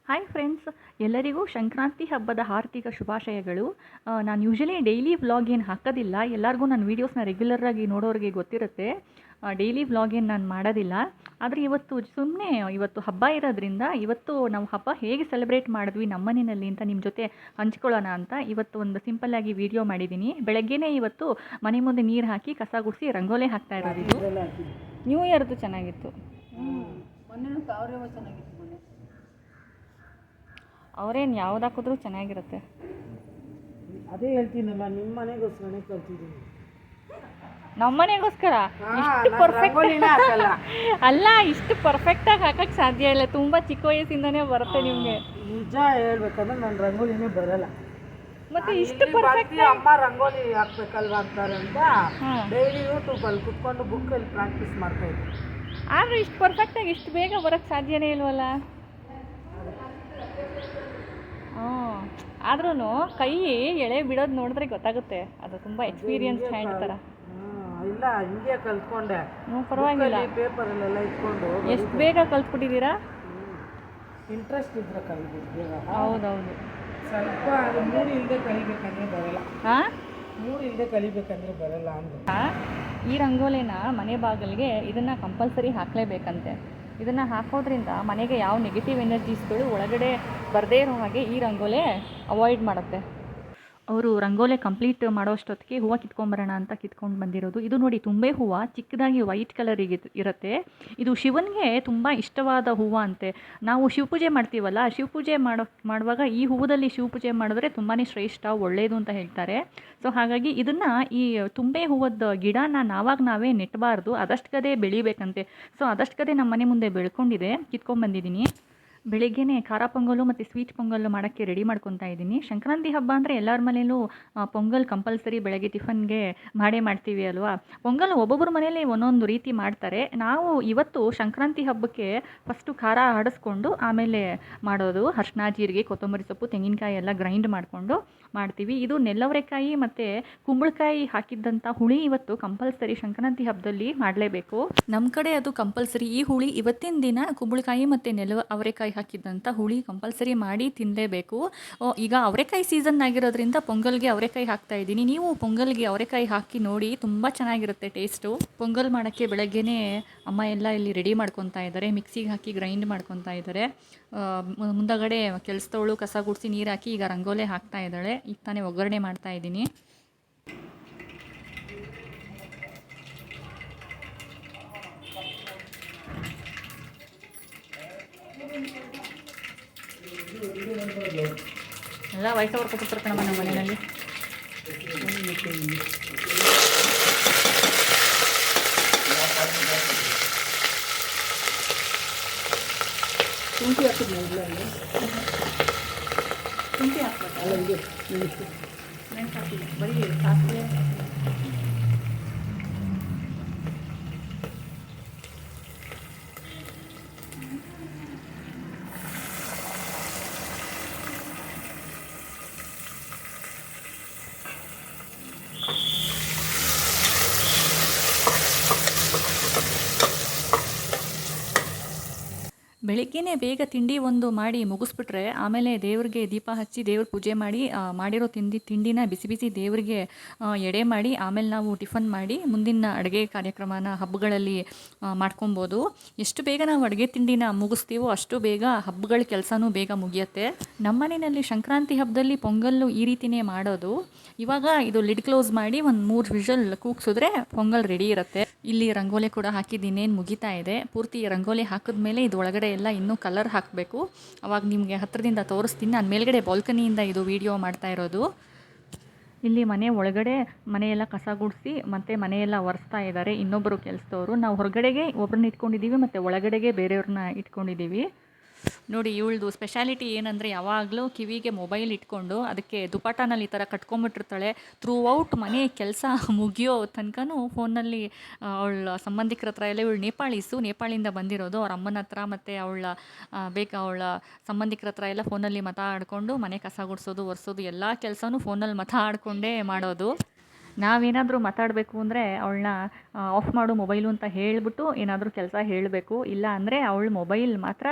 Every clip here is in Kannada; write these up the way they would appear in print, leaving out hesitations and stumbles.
ಹಾಯ್ ಫ್ರೆಂಡ್ಸ್, ಎಲ್ಲರಿಗೂ ಸಂಕ್ರಾಂತಿ ಹಬ್ಬದ ಹಾರ್ದಿಕ ಶುಭಾಶಯಗಳು. ನಾನು ಯೂಶಲಿ ಡೈಲಿ ವ್ಲಾಗ್ ಏನು ಹಾಕೋದಿಲ್ಲ. ಎಲ್ಲರಿಗೂ ನನ್ನ ವೀಡಿಯೋಸ್ನ ರೆಗ್ಯುಲರಾಗಿ ನೋಡೋರಿಗೆ ಗೊತ್ತಿರುತ್ತೆ. ಡೈಲಿ ವ್ಲಾಗ್ ಏನು ನಾನು ಮಾಡೋದಿಲ್ಲ. ಆದರೆ ಇವತ್ತು ಹಬ್ಬ ಇರೋದ್ರಿಂದ ಇವತ್ತು ನಾವು ಹಬ್ಬ ಹೇಗೆ ಸೆಲೆಬ್ರೇಟ್ ಮಾಡಿದ್ವಿ ನಮ್ಮ ಮನೆಯಲ್ಲಿ ಅಂತ ನಿಮ್ಮ ಜೊತೆ ಹಂಚ್ಕೊಳ್ಳೋಣ ಅಂತ ಇವತ್ತು ಒಂದು ಸಿಂಪಲ್ಲಾಗಿ ವೀಡಿಯೋ ಮಾಡಿದ್ದೀನಿ. ಬೆಳಗ್ಗೆನೇ ಇವತ್ತು ಮನೆ ಮುಂದೆ ನೀರು ಹಾಕಿ ಕಸ ಗುಡಿಸಿ ರಂಗೋಲಿ ಹಾಕ್ತಾ ಇರೋದು. ಇದು ನ್ಯೂ ಇಯರ್ದು ಚೆನ್ನಾಗಿತ್ತು. ಅವರೇನು ಯಾವ್ದು ಹಾಕಿದ್ರೂ ಚೆನ್ನಾಗಿರುತ್ತೆ. ಅದೇ ಹೇಳ್ತೀನಲ್ಲ, ನಿಮ್ಮ ಮನೆಗೋಸ್ಕರನೇ ಕಲ್ತಿದ್ದೀನಿ. ನಮ್ಮ ಮನೆಗೋಸ್ಕರ ಇಷ್ಟು ಪರ್ಫೆಕ್ಟ್ ಅಲ್ಲ, ಇಷ್ಟು ಪರ್ಫೆಕ್ಟಾಗಿ ಹಾಕಕ್ಕೆ ಸಾಧ್ಯ ಇಲ್ಲ. ತುಂಬ ಚಿಕ್ಕ ವಯಸ್ಸಿಂದನೇ ಬರುತ್ತೆ ನಿಮಗೆ. ನಿಜ ಹೇಳ್ಬೇಕಂದ್ರೆ ನನ್ನ ರಂಗೋಲಿನೇ ಬರಲ್ಲ. ಮತ್ತೆ ಇಷ್ಟು ಪರ್ಫೆಕ್ಟ್ ಅಮ್ಮ ರಂಗೋಲಿ ಹಾಕ್ಬೇಕಲ್ವಾ ಅಂತಾರೆ ಅಂತ ಡೈಲಿ ಯೂಟ್ಯೂಬಲ್ಲಿ ಕುತ್ಕೊಂಡು ಬುಕ್ಕಲ್ಲಿ ಪ್ರಾಕ್ಟೀಸ್ ಮಾಡ್ತಾ ಇದ್ದೆ. ಆದರೂ ಇಷ್ಟು ಪರ್ಫೆಕ್ಟಾಗಿ ಇಷ್ಟು ಬೇಗ ಬರೋಕ್ಕೆ ಸಾಧ್ಯನೇ ಇಲ್ವಲ್ಲ. ಆದ್ರೂ ಕೈ ಎಳೆ ಬಿಡೋದು ನೋಡಿದ್ರೆ ಗೊತ್ತಾಗುತ್ತೆ. ಅದು ತುಂಬ ಎಕ್ಸ್ಪೀರಿಯನ್ಸ್ ಹ್ಯಾಂಡ್ ಥರ. ಇಲ್ಲ, ಹಿಂಗೆ ಕಲ್ತ್ಕೊಂಡೆ. ಪರವಾಗಿಲ್ಲ, ಪೇಪರಲ್ಲೆಲ್ಲ ಇಟ್ಕೊಂಡು ಎಷ್ಟು ಬೇಗ ಕಲ್ತ್ಬಿಟ್ಟಿದ್ದೀರಾ. ಇಂಟ್ರೆಸ್ಟ್ ಇದ್ರೆ ಕಲಿಬೇಕು. ಹೌದೌದು, ಸ್ವಲ್ಪ ಅದು ಮೂರು ಇಲ್ಲದೆ ಕಲಿಬೇಕಂದ್ರೆ ಬರಲ್ಲ. ಮೂರು ಇಲ್ಲದೆ ಕಲಿಬೇಕಂದ್ರೆ ಬರಲ್ಲ ಅಂದ್ರೆ ಈ ರಂಗೋಲಿನ ಮನೆ ಬಾಗಿಲಿಗೆ ಇದನ್ನು ಕಂಪಲ್ಸರಿ ಹಾಕಲೇಬೇಕಂತೆ. ಇದನ್ನು ಹಾಕೋದ್ರಿಂದ ಮನೆಗೆ ಯಾವ ನೆಗೆಟಿವ್ ಎನರ್ಜೀಸ್ಗಳು ಒಳಗಡೆ ಬರದೇ ಇರೋ ಹಾಗೆ ಈ ರಂಗೋಲಿ ಅವಾಯ್ಡ್ ಮಾಡುತ್ತೆ. ಅವರು ರಂಗೋಲಿ ಕಂಪ್ಲೀಟ್ ಮಾಡೋಷ್ಟೊತ್ತಿಗೆ ಹೂವು ಕಿತ್ಕೊಂಬರೋಣ ಅಂತ ಕಿತ್ಕೊಂಡು ಬಂದಿರೋದು. ಇದು ನೋಡಿ, ತುಂಬೆ ಹೂವು ಚಿಕ್ಕದಾಗಿ ವೈಟ್ ಕಲರಿಗೆ ಇರುತ್ತೆ. ಇದು ಶಿವನಿಗೆ ತುಂಬ ಇಷ್ಟವಾದ ಹೂವು ಅಂತೆ. ನಾವು ಶಿವಪೂಜೆ ಮಾಡ್ತೀವಲ್ಲ, ಶಿವಪೂಜೆ ಮಾಡುವಾಗ ಈ ಹೂವದಲ್ಲಿ ಶಿವಪೂಜೆ ಮಾಡಿದ್ರೆ ತುಂಬಾ ಶ್ರೇಷ್ಠ, ಒಳ್ಳೆಯದು ಅಂತ ಹೇಳ್ತಾರೆ. ಸೊ ಹಾಗಾಗಿ ಇದನ್ನು, ಈ ತುಂಬೆ ಹೂವದ ಗಿಡನ ನಾವೇ ನೆಟ್ಟಬಾರ್ದು, ಅದಷ್ಟಕ್ಕದೇ ಬೆಳಿಬೇಕಂತೆ. ಸೊ ಅದಷ್ಟಕ್ಕದೇ ನಮ್ಮ ಮನೆ ಮುಂದೆ ಬೆಳ್ಕೊಂಡಿದೆ, ಕಿತ್ಕೊಂಡ್ಬಂದಿದ್ದೀನಿ. ಬೆಳಿಗ್ಗೆನೇ ಖಾರ ಪೊಂಗಲು ಮತ್ತು ಸ್ವೀಟ್ ಪೊಂಗಲ್ಲು ಮಾಡೋಕ್ಕೆ ರೆಡಿ ಮಾಡ್ಕೊತಾ ಇದ್ದೀನಿ. ಸಂಕ್ರಾಂತಿ ಹಬ್ಬ ಅಂದರೆ ಎಲ್ಲರ ಮನೇಲೂ ಪೊಂಗಲ್ ಕಂಪಲ್ಸರಿ ಬೆಳಗ್ಗೆ ಟಿಫನ್ಗೆ ಮಾಡ್ತೀವಿ ಅಲ್ವಾ. ಪೊಂಗಲ್ ಒಬ್ಬೊಬ್ಬರ ಮನೇಲಿ ಒಂದೊಂದು ರೀತಿ ಮಾಡ್ತಾರೆ. ನಾವು ಇವತ್ತು ಸಂಕ್ರಾಂತಿ ಹಬ್ಬಕ್ಕೆ ಫಸ್ಟು ಖಾರ ಆಡಿಸ್ಕೊಂಡು ಆಮೇಲೆ ಮಾಡೋದು. ಅರಿಶಿನ, ಜೀರಿಗೆ, ಕೊತ್ತಂಬರಿ ಸೊಪ್ಪು, ತೆಂಗಿನಕಾಯಿ ಎಲ್ಲ ಗ್ರೈಂಡ್ ಮಾಡಿಕೊಂಡು ಮಾಡ್ತೀವಿ. ಇದು ನೆಲ್ಲವರೆಕಾಯಿ ಮತ್ತು ಕುಂಬಳಕಾಯಿ ಹಾಕಿದ್ದಂಥ ಹುಳಿ ಇವತ್ತು ಕಂಪಲ್ಸರಿ ಸಂಕ್ರಾಂತಿ ಹಬ್ಬದಲ್ಲಿ ಮಾಡಲೇಬೇಕು. ನಮ್ಮ ಕಡೆ ಅದು ಕಂಪಲ್ಸರಿ. ಈ ಹುಳಿ ಇವತ್ತಿನ ದಿನ ಕುಂಬಳಕಾಯಿ ಮತ್ತು ಅವರೆಕಾಯಿ ಹಾಕಿದ್ದಂಥ ಹುಳಿ ಕಂಪಲ್ಸರಿ ಮಾಡಿ ತಿನ್ನಲೇಬೇಕು. ಈಗ ಅವರೆಕಾಯಿ ಸೀಸನ್ ಆಗಿರೋದ್ರಿಂದ ಪೊಂಗಲ್ಗೆ ಅವರೆಕಾಯಿ ಹಾಕ್ತಾ ಇದ್ದೀನಿ. ನೀವು ಪೊಂಗಲ್ಗೆ ಅವರೆಕಾಯಿ ಹಾಕಿ ನೋಡಿ, ತುಂಬ ಚೆನ್ನಾಗಿರುತ್ತೆ ಟೇಸ್ಟು. ಪೊಂಗಲ್ ಮಾಡೋಕ್ಕೆ ಬೆಳಗ್ಗೆನೇ ಅಮ್ಮ ಎಲ್ಲ ಇಲ್ಲಿ ರೆಡಿ ಮಾಡ್ಕೊತಾ ಇದ್ದಾರೆ. ಮಿಕ್ಸಿಗೆ ಹಾಕಿ ಗ್ರೈಂಡ್ ಮಾಡ್ಕೊತಾ ಇದ್ದಾರೆ. ಮುಂದಗಡೆ ಕೆಲಸದವಳು ಕಸ ಗುಡಿಸಿ ನೀರು ಹಾಕಿ ಈಗ ರಂಗೋಲೆ ಹಾಕ್ತಾ ಇದ್ದಾಳೆ. ಈಗ ತಾನೇ ಒಗ್ಗರಣೆ ಮಾಡ್ತಾ ಇದ್ದೀನಿ. ಎಲ್ಲ ವಯಸ್ಸವ್ರು ಕೊಟ್ಟಿರ್ತಾರೆ ಕಣಮ್ಮ ನಮ್ಮ ಮನೆಯಲ್ಲಿ. ಶುಂಠಿ ಹಾಕಿದ್ನ ಇಲ್ಲ ಅಲ್ಲಿ ಶುಂಠಿ ಹಾಕ್ಬೇಕಲ್ಲ, ಹೀಗೆ ಮೆಣಸು ಹಾಕಿಲ್ಲ, ಬರೀ ಸಾಸಿವೆ. ಬೆಳಿಗ್ಗೆನೇ ಬೇಗ ತಿಂಡಿ ಒಂದು ಮಾಡಿ ಮುಗಿಸ್ಬಿಟ್ರೆ ಆಮೇಲೆ ದೇವ್ರಿಗೆ ದೀಪ ಹಚ್ಚಿ ದೇವ್ರ ಪೂಜೆ ಮಾಡಿ ಮಾಡಿರೋ ತಿಂಡಿನ ಬಿಸಿ ಬಿಸಿ ದೇವರಿಗೆ ಎಡೆ ಮಾಡಿ ಆಮೇಲೆ ನಾವು ಟಿಫನ್ ಮಾಡಿ ಮುಂದಿನ ಅಡುಗೆ ಕಾರ್ಯಕ್ರಮನ ಹಬ್ಬಗಳಲ್ಲಿ ಮಾಡ್ಕೊಬೋದು. ಎಷ್ಟು ಬೇಗ ನಾವು ಅಡುಗೆ ತಿಂಡಿನ ಮುಗಿಸ್ತೀವೋ ಅಷ್ಟು ಬೇಗ ಹಬ್ಬಗಳ ಕೆಲಸನೂ ಬೇಗ ಮುಗಿಯುತ್ತೆ. ನಮ್ಮ ಮನೆಯಲ್ಲಿ ಸಂಕ್ರಾಂತಿ ಹಬ್ಬದಲ್ಲಿ ಪೊಂಗಲ್ಲು ಈ ರೀತಿಯೇ ಮಾಡೋದು. ಇವಾಗ ಇದು ಲಿಡ್ ಕ್ಲೋಸ್ ಮಾಡಿ ಒಂದು 3 ವಿಷಲ್ ಕೂಗ್ಸಿದ್ರೆ ಪೊಂಗಲ್ ರೆಡಿ ಇರುತ್ತೆ. ಇಲ್ಲಿ ರಂಗೋಲಿ ಕೂಡ ಹಾಕಿದ್ದೀನೇನು ಮುಗಿತಾ ಇದೆ. ಪೂರ್ತಿ ರಂಗೋಲಿ ಹಾಕಿದ್ಮೇಲೆ ಇದು ಒಳಗಡೆ ಎಲ್ಲ ಇನ್ನೂ ಕಲರ್ ಹಾಕಬೇಕು. ಅವಾಗ ನಿಮಗೆ ಹತ್ತಿರದಿಂದ ತೋರಿಸ್ತೀನಿ. ನಾನು ಮೇಲ್ಗಡೆ ಬಾಲ್ಕನಿಯಿಂದ ಇದು ವಿಡಿಯೋ ಮಾಡ್ತಾ ಇರೋದು. ಇಲ್ಲಿ ಮನೆ ಒಳಗಡೆ ಮನೆಯೆಲ್ಲ ಕಸ ಗುಡಿಸಿ ಮತ್ತು ಮನೆಯೆಲ್ಲ ಒರೆಸ್ತಾ ಇದ್ದಾರೆ ಇನ್ನೊಬ್ಬರು ಕೆಲಸದವರು. ನಾವು ಹೊರಗಡೆಗೆ ಒಬ್ಬರನ್ನ ಇಟ್ಕೊಂಡಿದ್ದೀವಿ ಮತ್ತು ಒಳಗಡೆಗೆ ಬೇರೆಯವ್ರನ್ನ ಇಟ್ಕೊಂಡಿದ್ದೀವಿ. ನೋಡಿ, ಇವಳದು ಸ್ಪೆಷಾಲಿಟಿ ಏನಂದರೆ ಯಾವಾಗಲೂ ಕಿವಿಗೆ ಮೊಬೈಲ್ ಇಟ್ಕೊಂಡು ಅದಕ್ಕೆ ದುಪಾಟಾನಲ್ಲಿ ಈ ಥರ ಕಟ್ಕೊಂಬಿಟ್ಟಿರ್ತಾಳೆ. ಥ್ರೂ ಔಟ್ ಮನೆ ಕೆಲಸ ಮುಗಿಯೋ ತನಕನೂ ಫೋನಲ್ಲಿ ಅವಳ ಸಂಬಂಧಿಕರ ಹತ್ರ ಎಲ್ಲ. ಇವಳು ನೇಪಾಳಿಂದ ಬಂದಿರೋದು. ಅವ್ರ ಅಮ್ಮನ ಹತ್ರ ಮತ್ತು ಅವಳ ಸಂಬಂಧಿಕರ ಹತ್ರ ಎಲ್ಲ ಫೋನಲ್ಲಿ ಮಾತಾಡಿಕೊಂಡು ಮನೆ ಕಸ ಗುಡಿಸೋದು, ಒರೆಸೋದು ಎಲ್ಲ ಕೆಲಸನೂ ಫೋನಲ್ಲಿ ಮಾತಾಡಿಕೊಂಡೇ ಮಾಡೋದು. ನಾವೇನಾದರೂ ಮಾತಾಡಬೇಕು ಅಂದರೆ ಅವಳನ್ನ ಆಫ್ ಮಾಡು ಮೊಬೈಲು ಅಂತ ಹೇಳಿಬಿಟ್ಟು ಏನಾದರೂ ಕೆಲಸ ಹೇಳಬೇಕು. ಇಲ್ಲ ಅಂದರೆ ಅವಳು ಮೊಬೈಲ್ ಮಾತ್ರ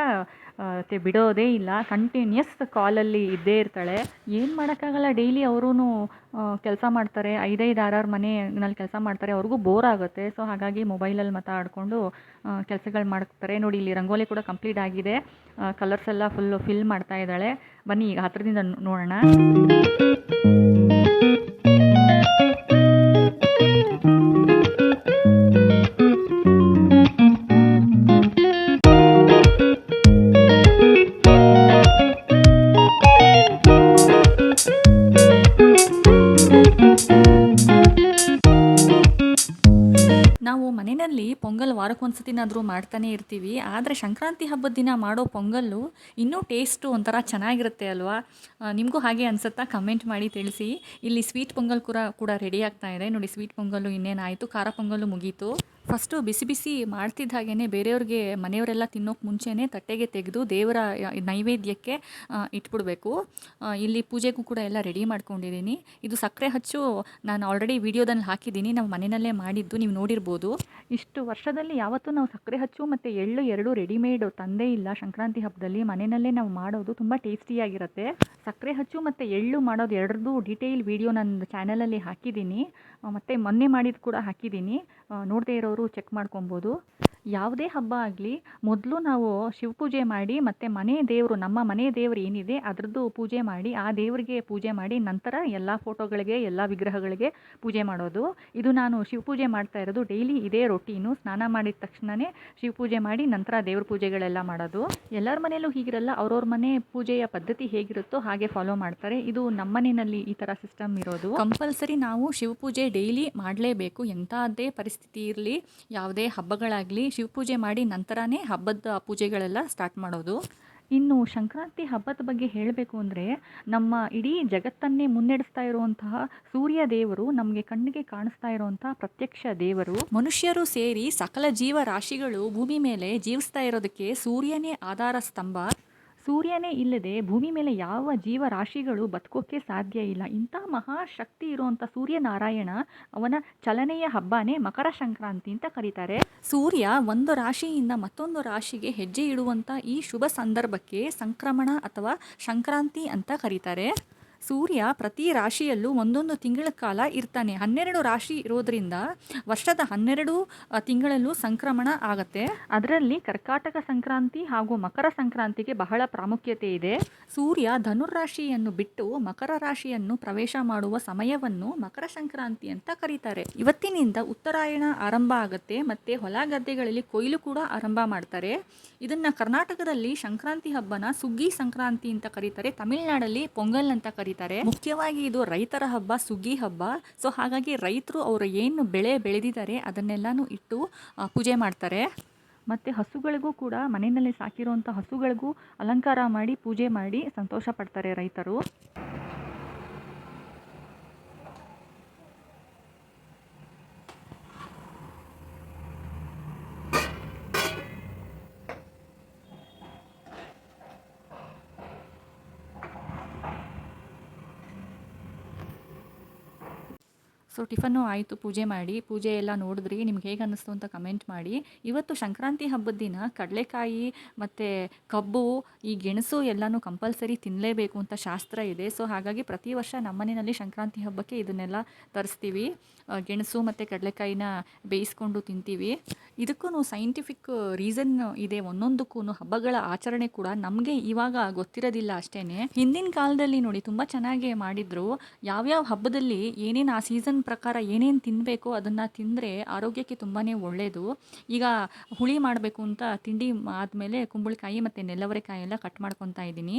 ಬಿಡೋದೇ ಇಲ್ಲ, ಕಂಟಿನ್ಯೂಸ್ ಕಾಲಲ್ಲಿ ಇದ್ದೇ ಇರ್ತಾಳೆ. ಏನು ಮಾಡೋಕ್ಕಾಗಲ್ಲ, ಡೈಲಿ ಅವರೂ ಕೆಲಸ ಮಾಡ್ತಾರೆ, 5-5, 6-6 ಮನೆಯಲ್ಲಿ ಕೆಲಸ ಮಾಡ್ತಾರೆ, ಅವ್ರಿಗೂ ಬೋರ್ ಆಗುತ್ತೆ. ಸೊ ಹಾಗಾಗಿ ಮೊಬೈಲಲ್ಲಿ ಮಾತಾಡಿಕೊಂಡು ಕೆಲಸಗಳು ಮಾಡ್ತಾರೆ. ನೋಡಿ, ಇಲ್ಲಿ ರಂಗೋಲಿ ಕೂಡ ಕಂಪ್ಲೀಟ್ ಆಗಿದೆ, ಕಲರ್ಸ್ ಎಲ್ಲ ಫುಲ್ಲು ಫಿಲ್ ಮಾಡ್ತಾ ಇದ್ದಾಳೆ. ಬನ್ನಿ ಈಗ ಹತ್ರದಿಂದ ನೋಡೋಣ. ನಾವು ಮನೆಯಲ್ಲಿ ಪೊಂಗಲ್ ವಾರಕ್ಕೊಂದ್ಸತಿನಾದರೂ ಮಾಡ್ತಾನೆ ಇರ್ತೀವಿ. ಆದರೆ ಸಂಕ್ರಾಂತಿ ಹಬ್ಬದ ದಿನ ಮಾಡೋ ಪೊಂಗಲ್ಲು ಇನ್ನೂ ಟೇಸ್ಟು ಒಂಥರ ಚೆನ್ನಾಗಿರುತ್ತೆ ಅಲ್ವಾ? ನಿಮಗೂ ಹಾಗೆ ಅನಿಸುತ್ತಾ? ಕಮೆಂಟ್ ಮಾಡಿ ತಿಳಿಸಿ. ಇಲ್ಲಿ ಸ್ವೀಟ್ ಪೊಂಗಲ್ ಕೂಡ ರೆಡಿ ಆಗ್ತಾ ಇದೆ. ನೋಡಿ, ಸ್ವೀಟ್ ಪೊಂಗಲ್ಲು ಇನ್ನೇನಾಯಿತು, ಖಾರ ಪೊಂಗಲ್ಲು ಮುಗೀತು. ಫಸ್ಟು ಬಿಸಿ ಬಿಸಿ ಮಾಡ್ತಿದ್ದ ಹಾಗೇ ಬೇರೆಯವ್ರಿಗೆ, ಮನೆಯವರೆಲ್ಲ ತಿನ್ನೋಕೆ ಮುಂಚೆನೇ ತಟ್ಟೆಗೆ ತೆಗೆದು ದೇವರ ನೈವೇದ್ಯಕ್ಕೆ ಇಟ್ಬಿಡಬೇಕು. ಇಲ್ಲಿ ಪೂಜೆಗೂ ಕೂಡ ಎಲ್ಲ ರೆಡಿ ಮಾಡ್ಕೊಂಡಿದ್ದೀನಿ. ಇದು ಸಕ್ಕರೆ ಹಚ್ಚು ನಾನು ಆಲ್ರೆಡಿ ವಿಡಿಯೋದಲ್ಲಿ ಹಾಕಿದ್ದೀನಿ, ನಾವು ಮನೆಯಲ್ಲೇ ಮಾಡಿದ್ದು, ನೀವು ನೋಡಿರ್ಬೋದು. ಇಷ್ಟು ವರ್ಷದಲ್ಲಿ ಯಾವತ್ತೂ ನಾವು ಸಕ್ಕರೆ ಹಚ್ಚು ಮತ್ತು ಎಳ್ಳು ಎರಡೂ ರೆಡಿಮೇಡ್ ತಂದೇ ಇಲ್ಲ. ಸಂಕ್ರಾಂತಿ ಹಬ್ಬದಲ್ಲಿ ಮನೆಯಲ್ಲೇ ನಾವು ಮಾಡೋದು ತುಂಬ ಟೇಸ್ಟಿಯಾಗಿರುತ್ತೆ. ಸಕ್ಕರೆ ಹಚ್ಚು ಮತ್ತು ಎಳ್ಳು ಮಾಡೋದು ಎರಡರದ್ದು ಡೀಟೇಲ್ ವಿಡಿಯೋ ನನ್ನ ಚಾನಲಲ್ಲಿ ಹಾಕಿದ್ದೀನಿ, ಮತ್ತು ಮೊನ್ನೆ ಮಾಡಿದ್ದು ಕೂಡ ಹಾಕಿದ್ದೀನಿ. ನೋಡದೇ ಇರೋರು ಚೆಕ್ ಮಾಡ್ಕೊಬೋದು. ಯಾವುದೇ ಹಬ್ಬ ಆಗಲಿ ಮೊದಲು ನಾವು ಶಿವಪೂಜೆ ಮಾಡಿ ಮತ್ತು ಮನೆ ದೇವರು, ನಮ್ಮ ಮನೆ ದೇವರು ಏನಿದೆ ಅದರದ್ದು ಪೂಜೆ ಮಾಡಿ, ಆ ದೇವರಿಗೆ ಪೂಜೆ ಮಾಡಿ ನಂತರ ಎಲ್ಲ ಫೋಟೋಗಳಿಗೆ, ಎಲ್ಲ ವಿಗ್ರಹಗಳಿಗೆ ಪೂಜೆ ಮಾಡೋದು. ಇದು ನಾನು ಶಿವಪೂಜೆ ಮಾಡ್ತಾ ಇರೋದು ಡೈಲಿ ಇದೇ ರೊಟೀನು. ಸ್ನಾನ ಮಾಡಿದ ತಕ್ಷಣವೇ ಶಿವಪೂಜೆ ಮಾಡಿ ನಂತರ ದೇವ್ರ ಪೂಜೆಗಳೆಲ್ಲ ಮಾಡೋದು. ಎಲ್ಲರ ಮನೆಯಲ್ಲೂ ಹೀಗಿರಲ್ಲ, ಅವ್ರವ್ರ ಮನೆ ಪೂಜೆಯ ಪದ್ಧತಿ ಹೇಗಿರುತ್ತೋ ಹಾಗೆ ಫಾಲೋ ಮಾಡ್ತಾರೆ. ಇದು ನಮ್ಮ ಮನೆಯಲ್ಲಿ ಈ ಥರ ಸಿಸ್ಟಮ್ ಇರೋದು. ಕಂಪಲ್ಸರಿ ನಾವು ಶಿವಪೂಜೆ ಡೈಲಿ ಮಾಡಲೇಬೇಕು, ಎಂಥದ್ದೇ ಪರಿಸ್ಥಿತಿ ಇರಲಿ, ಯಾವುದೇ ಹಬ್ಬಗಳಾಗಲಿ ಶಿವಪೂಜೆ ಮಾಡಿ ನಂತರನೇ ಹಬ್ಬದ ಪೂಜೆಗಳೆಲ್ಲ ಸ್ಟಾರ್ಟ್ ಮಾಡೋದು. ಇನ್ನು ಸಂಕ್ರಾಂತಿ ಹಬ್ಬದ ಬಗ್ಗೆ ಹೇಳಬೇಕು ಅಂದರೆ, ನಮ್ಮ ಇಡೀ ಜಗತ್ತನ್ನೇ ಮುನ್ನಡೆಸ್ತಾ ಇರುವಂತಹ ಸೂರ್ಯ ದೇವರು, ನಮಗೆ ಕಣ್ಣಿಗೆ ಕಾಣಿಸ್ತಾ ಇರುವಂತಹ ಪ್ರತ್ಯಕ್ಷ ದೇವರು. ಮನುಷ್ಯರು ಸೇರಿ ಸಕಲ ಜೀವರಾಶಿಗಳು ಭೂಮಿ ಮೇಲೆ ಜೀವಿಸ್ತಾ ಇರೋದಕ್ಕೆ ಸೂರ್ಯನೇ ಆಧಾರ ಸ್ತಂಭ. ಸೂರ್ಯನೇ ಇಲ್ಲದೆ ಭೂಮಿ ಮೇಲೆ ಯಾವ ಜೀವರಾಶಿಗಳು ಬದುಕೋಕ್ಕೆ ಸಾಧ್ಯ ಇಲ್ಲ. ಇಂಥ ಮಹಾಶಕ್ತಿ ಇರುವಂಥ ಸೂರ್ಯನಾರಾಯಣ, ಅವನ ಚಲನೆಯ ಹಬ್ಬನೇ ಮಕರ ಸಂಕ್ರಾಂತಿ ಅಂತ ಕರೀತಾರೆ. ಸೂರ್ಯ ಒಂದು ರಾಶಿಯಿಂದ ಮತ್ತೊಂದು ರಾಶಿಗೆ ಹೆಜ್ಜೆ ಇಡುವಂಥ ಈ ಶುಭ ಸಂದರ್ಭಕ್ಕೆ ಸಂಕ್ರಮಣ ಅಥವಾ ಸಂಕ್ರಾಂತಿ ಅಂತ ಕರೀತಾರೆ. ಸೂರ್ಯ ಪ್ರತಿ ರಾಶಿಯಲ್ಲೂ ಒಂದೊಂದು ತಿಂಗಳ ಕಾಲ ಇರ್ತಾನೆ. 12 ರಾಶಿ ಇರೋದ್ರಿಂದ ವರ್ಷದ 12 ತಿಂಗಳಲ್ಲೂ ಸಂಕ್ರಮಣ ಆಗತ್ತೆ. ಅದರಲ್ಲಿ ಕರ್ಕಾಟಕ ಸಂಕ್ರಾಂತಿ ಹಾಗೂ ಮಕರ ಸಂಕ್ರಾಂತಿಗೆ ಬಹಳ ಪ್ರಾಮುಖ್ಯತೆ ಇದೆ. ಸೂರ್ಯ ಧನುರಾಶಿಯನ್ನು ಬಿಟ್ಟು ಮಕರ ರಾಶಿಯನ್ನು ಪ್ರವೇಶ ಮಾಡುವ ಸಮಯವನ್ನು ಮಕರ ಸಂಕ್ರಾಂತಿ ಅಂತ ಕರೀತಾರೆ. ಇವತ್ತಿನಿಂದ ಉತ್ತರಾಯಣ ಆರಂಭ ಆಗುತ್ತೆ, ಮತ್ತೆ ಹೊಲ ಗದ್ದೆಗಳಲ್ಲಿ ಕೊಯ್ಲು ಕೂಡ ಆರಂಭ ಮಾಡ್ತಾರೆ. ಇದನ್ನ ಕರ್ನಾಟಕದಲ್ಲಿ ಸಂಕ್ರಾಂತಿ ಹಬ್ಬನ ಸುಗ್ಗಿ ಸಂಕ್ರಾಂತಿ ಅಂತ ಕರೀತಾರೆ, ತಮಿಳುನಾಡಲ್ಲಿ ಪೊಂಗಲ್ ಅಂತ ಕರೀತಾರೆ. ಮುಖ್ಯವಾಗಿ ಇದು ರೈತರ ಹಬ್ಬ, ಸುಗ್ಗಿ ಹಬ್ಬ. ಸೊ ಹಾಗಾಗಿ ರೈತರು ಅವರು ಏನು ಬೆಳೆ ಬೆಳೆದಿದ್ದಾರೆ ಅದನ್ನೆಲ್ಲಾನು ಇಟ್ಟು ಪೂಜೆ ಮಾಡ್ತಾರೆ. ಮತ್ತು ಹಸುಗಳಿಗೂ ಕೂಡ, ಮನೆಯಲ್ಲಿ ಸಾಕಿರುವಂಥ ಹಸುಗಳಿಗೂ ಅಲಂಕಾರ ಮಾಡಿ ಪೂಜೆ ಮಾಡಿ ಸಂತೋಷ ಪಡ್ತಾರೆ ರೈತರು. ಸೊ ಟಿಫನ್ನು ಆಯಿತು, ಪೂಜೆ ಮಾಡಿ, ಪೂಜೆ ಎಲ್ಲ ನೋಡಿದ್ರಿ, ನಿಮ್ಗೆ ಹೇಗೆ ಅನ್ನಿಸ್ತು ಅಂತ ಕಮೆಂಟ್ ಮಾಡಿ. ಇವತ್ತು ಸಂಕ್ರಾಂತಿ ಹಬ್ಬದ ದಿನ ಕಡಲೆಕಾಯಿ ಮತ್ತು ಕಬ್ಬು, ಈ ಗೆಣಸು ಎಲ್ಲನೂ ಕಂಪಲ್ಸರಿ ತಿನ್ನಲೇಬೇಕು ಅಂತ ಶಾಸ್ತ್ರ ಇದೆ. ಸೊ ಹಾಗಾಗಿ ಪ್ರತಿ ವರ್ಷ ನಮ್ಮ ಮನೆಯಲ್ಲಿ ಸಂಕ್ರಾಂತಿ ಹಬ್ಬಕ್ಕೆ ಇದನ್ನೆಲ್ಲ ತರಿಸ್ತೀವಿ. ಗೆಣಸು ಮತ್ತು ಕಡಲೆಕಾಯಿನ ಬೇಯಿಸ್ಕೊಂಡು ತಿಂತೀವಿ. ಇದಕ್ಕೂ ಸೈಂಟಿಫಿಕ್ ರೀಸನ್ ಇದೆ, ಒಂದೊಂದಕ್ಕೂ ಹಬ್ಬಗಳ ಆಚರಣೆ ಕೂಡ ನಮಗೆ ಇವಾಗ ಗೊತ್ತಿರೋದಿಲ್ಲ ಅಷ್ಟೇ. ಹಿಂದಿನ ಕಾಲದಲ್ಲಿ ನೋಡಿ ತುಂಬ ಚೆನ್ನಾಗಿ ಮಾಡಿದ್ರು. ಯಾವ್ಯಾವ ಹಬ್ಬದಲ್ಲಿ ಏನೇನು ಆ ಸೀಸನ್ ಪ್ರಕಾರ ಏನೇನು ತಿನ್ನಬೇಕು ಅದನ್ನು ತಿಂದರೆ ಆರೋಗ್ಯಕ್ಕೆ ತುಂಬಾ ಒಳ್ಳೆಯದು. ಈಗ ಹುಳಿ ಮಾಡಬೇಕು ಅಂತ ತಿಂಡಿ ಆದಮೇಲೆ ಕುಂಬಳಕಾಯಿ ಮತ್ತು ನೆಲ್ಲವರೆಕಾಯಿ ಎಲ್ಲ ಕಟ್ ಮಾಡ್ಕೊತಾ ಇದ್ದೀನಿ.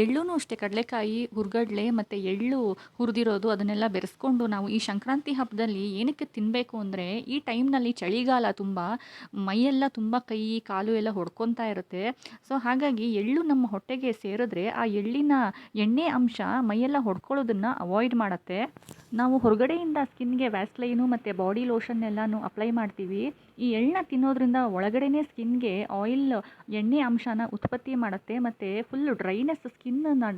ಎಳ್ಳೂ ಅಷ್ಟೇ, ಕಡಲೆಕಾಯಿ, ಹುರ್ಗಡ್ಲೆ ಮತ್ತು ಎಳ್ಳು ಹುರಿದಿರೋದು ಅದನ್ನೆಲ್ಲ ಬೆರೆಸ್ಕೊಂಡು ನಾವು ಈ ಸಂಕ್ರಾಂತಿ ಹಬ್ಬದಲ್ಲಿ ಏನಕ್ಕೆ ತಿನ್ನಬೇಕು ಅಂದರೆ, ಈ ಟೈಮ್ನಲ್ಲಿ ಚಳಿಗಾಲ, ತುಂಬ ಮೈಯೆಲ್ಲ ತುಂಬ ಕೈ ಕಾಲು ಎಲ್ಲ ಹೊಡ್ಕೊತಾ ಇರುತ್ತೆ. ಸೊ ಹಾಗಾಗಿ ಎಳ್ಳು ನಮ್ಮ ಹೊಟ್ಟೆಗೆ ಸೇರಿದ್ರೆ ಆ ಎಳ್ಳಿನ ಎಣ್ಣೆ ಅಂಶ ಮೈಯೆಲ್ಲ ಹೊಡ್ಕೊಳ್ಳೋದನ್ನು ಅವಾಯ್ಡ್ ಮಾಡುತ್ತೆ. ನಾವು ಹೊರಗಡೆಯಿಂದ ಸ್ಕಿನ್ಗೆ ವ್ಯಾಸ್ಲೈನು ಮತ್ತು ಬಾಡಿ ಲೋಷನ್ ಎಲ್ಲನೂ ಅಪ್ಲೈ ಮಾಡ್ತೀವಿ, ಈ ಎಳ್ಳನ್ನ ತಿನ್ನೋದ್ರಿಂದ ಒಳಗಡೆನೇ ಸ್ಕಿನ್ಗೆ ಆಯಿಲ್ ಎಣ್ಣೆ ಅಂಶನ ಉತ್ಪತ್ತಿ ಮಾಡುತ್ತೆ ಮತ್ತು ಫುಲ್ಲು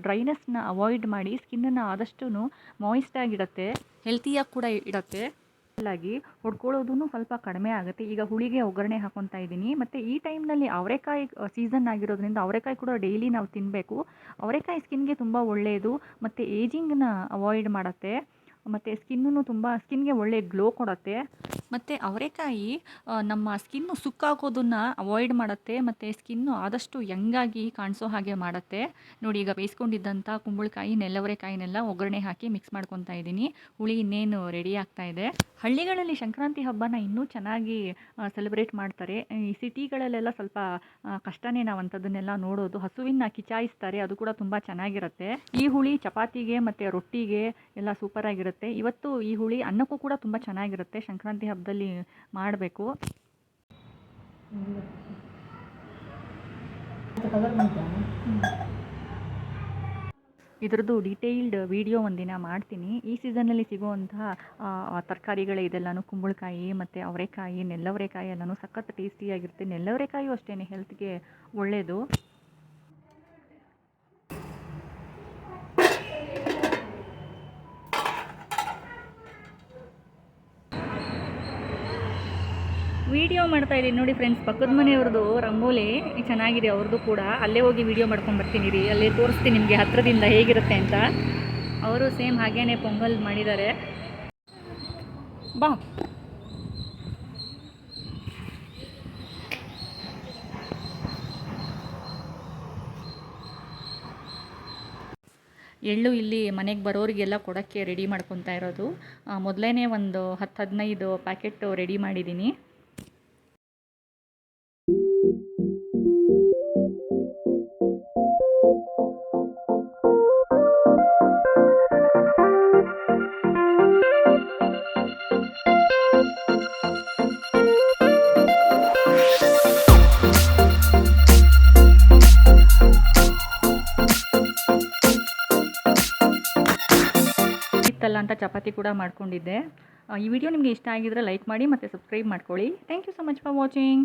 ಡ್ರೈನೆಸ್ನ ಅವಾಯ್ಡ್ ಮಾಡಿ ಸ್ಕಿನ್ನನ್ನು ಆದಷ್ಟು ಮಾಯಿಸ್ಟಾಗಿಡುತ್ತೆ, ಹೆಲ್ತಿಯಾಗಿ ಕೂಡ ಇಡುತ್ತೆ. ಆಗಿ ಹೊಡ್ಕೊಳ್ಳೋದು ಸ್ವಲ್ಪ ಕಡಿಮೆ ಆಗುತ್ತೆ. ಈಗ ಹುಳಿಗೆ ಒಗ್ಗರಣೆ ಹಾಕೊತಾ ಇದ್ದೀನಿ ಮತ್ತು ಈ ಟೈಮ್ನಲ್ಲಿ ಅವರೆಕಾಯಿ ಸೀಸನ್ ಆಗಿರೋದ್ರಿಂದ ಅವರೆಕಾಯಿ ಕೂಡ ಡೈಲಿ ನಾವು ತಿನ್ನಬೇಕು. ಅವರೆಕಾಯಿ ಸ್ಕಿನ್ಗೆ ತುಂಬ ಒಳ್ಳೆಯದು ಮತ್ತು ಏಜಿಂಗನ್ನ ಅವಾಯ್ಡ್ ಮಾಡುತ್ತೆ ಮತ್ತು ಸ್ಕಿನ್ಗೆ ಒಳ್ಳೆ ಗ್ಲೋ ಕೊಡುತ್ತೆ. ಮತ್ತು ಅವರೆಕಾಯಿ ನಮ್ಮ ಸ್ಕಿನ್ನು ಸುಕ್ಕಾಗೋದನ್ನು ಅವಾಯ್ಡ್ ಮಾಡುತ್ತೆ ಮತ್ತು ಸ್ಕಿನ್ನು ಆದಷ್ಟು ಯಂಗಾಗಿ ಕಾಣಿಸೋ ಹಾಗೆ ಮಾಡುತ್ತೆ. ನೋಡಿ, ಈಗ ಬೇಯಿಸ್ಕೊಂಡಿದ್ದಂಥ ಕುಂಬಳಕಾಯಿ ನೆಲ್ಲವರೆಕಾಯಿನೆಲ್ಲ ಒಗ್ಗರಣೆ ಹಾಕಿ ಮಿಕ್ಸ್ ಮಾಡ್ಕೊತಾ ಇದ್ದೀನಿ. ಹುಳಿ ಇನ್ನೇನು ರೆಡಿ ಆಗ್ತಾ ಇದೆ. ಹಳ್ಳಿಗಳಲ್ಲಿ ಸಂಕ್ರಾಂತಿ ಹಬ್ಬನ ಇನ್ನೂ ಚೆನ್ನಾಗಿ ಸೆಲೆಬ್ರೇಟ್ ಮಾಡ್ತಾರೆ. ಈ ಸಿಟಿಗಳಲ್ಲೆಲ್ಲ ಸ್ವಲ್ಪ ಕಷ್ಟನೇ ನಾವು ಅಂಥದ್ದನ್ನೆಲ್ಲ ನೋಡೋದು. ಹಸುವಿನ ಕಿಚಾಯಿಸ್ತಾರೆ, ಅದು ಕೂಡ ತುಂಬ ಚೆನ್ನಾಗಿರುತ್ತೆ. ಈ ಹುಳಿ ಚಪಾತಿಗೆ ಮತ್ತು ರೊಟ್ಟಿಗೆ ಎಲ್ಲ ಸೂಪರಾಗಿರುತ್ತೆ. ಇವತ್ತು ಈ ಹುಳಿ ಅನ್ನಕ್ಕೂ ಕೂಡ ತುಂಬ ಚೆನ್ನಾಗಿರುತ್ತೆ. ಸಂಕ್ರಾಂತಿ ಹಬ್ಬದಲ್ಲಿ ಮಾಡಬೇಕು. ಇದ್ರದ್ದು ಡೀಟೇಲ್ಡ್ ವಿಡಿಯೋ ಒಂದಿನ ಮಾಡ್ತೀನಿ. ಈ ಸೀಸನ್ನಲ್ಲಿ ಸಿಗುವಂತಹ ತರಕಾರಿಗಳೇ ಇದೆಲ್ಲನೂ, ಕುಂಬಳಕಾಯಿ ಮತ್ತು ಅವರೆಕಾಯಿ, ನೆಲ್ಲವರೆಕಾಯಿ ಎಲ್ಲನೂ ಸಖತ್ ಟೇಸ್ಟಿಯಾಗಿರುತ್ತೆ. ನೆಲ್ಲವರೆಕಾಯಿಯೂ ಅಷ್ಟೇ ಹೆಲ್ತ್ಗೆ ಒಳ್ಳೆಯದು. ವಿಡಿಯೋ ಮಾಡ್ತಾ ಇದ್ದೀನಿ ನೋಡಿ ಫ್ರೆಂಡ್ಸ್, ಪಕ್ಕದ ಮನೆಯವ್ರದ್ದು ರಂಗೋಲಿ ಚೆನ್ನಾಗಿದೆ, ಅವ್ರದ್ದು ಕೂಡ. ಅಲ್ಲೇ ಹೋಗಿ ವಿಡಿಯೋ ಮಾಡ್ಕೊಂಡು ಬರ್ತೀನಿ ರೀ, ಅಲ್ಲೇ ತೋರಿಸ್ತೀನಿ ನಿಮಗೆ ಹತ್ರದಿಂದ ಹೇಗಿರುತ್ತೆ ಅಂತ. ಅವರು ಸೇಮ್ ಹಾಗೇನೆ ಪೊಂಗಲ್ ಮಾಡಿದ್ದಾರೆ. ಬಾ, ಎಳ್ಳು ಇಲ್ಲಿ ಮನೆಗೆ ಬರೋರಿಗೆಲ್ಲ ಕೊಡೋಕ್ಕೆ ರೆಡಿ ಮಾಡ್ಕೊತಾ ಇರೋದು. ಮೊದಲೇ ಒಂದು 10-15 ಪ್ಯಾಕೆಟ್ ರೆಡಿ ಮಾಡಿದ್ದೀನಿ. ಅಂತ ಚಪಾತಿ ಕೂಡ ಮಾಡ್ಕೊಂಡಿದ್ದೆ. ಈ ವಿಡಿಯೋ ನಿಮಗೆ ಇಷ್ಟ ಆಗಿದ್ರೆ ಲೈಕ್ ಮಾಡಿ ಮತ್ತು ಸಬ್ಸ್ಕ್ರೈಬ್ ಮಾಡ್ಕೊಳ್ಳಿ. Thank you so much for watching.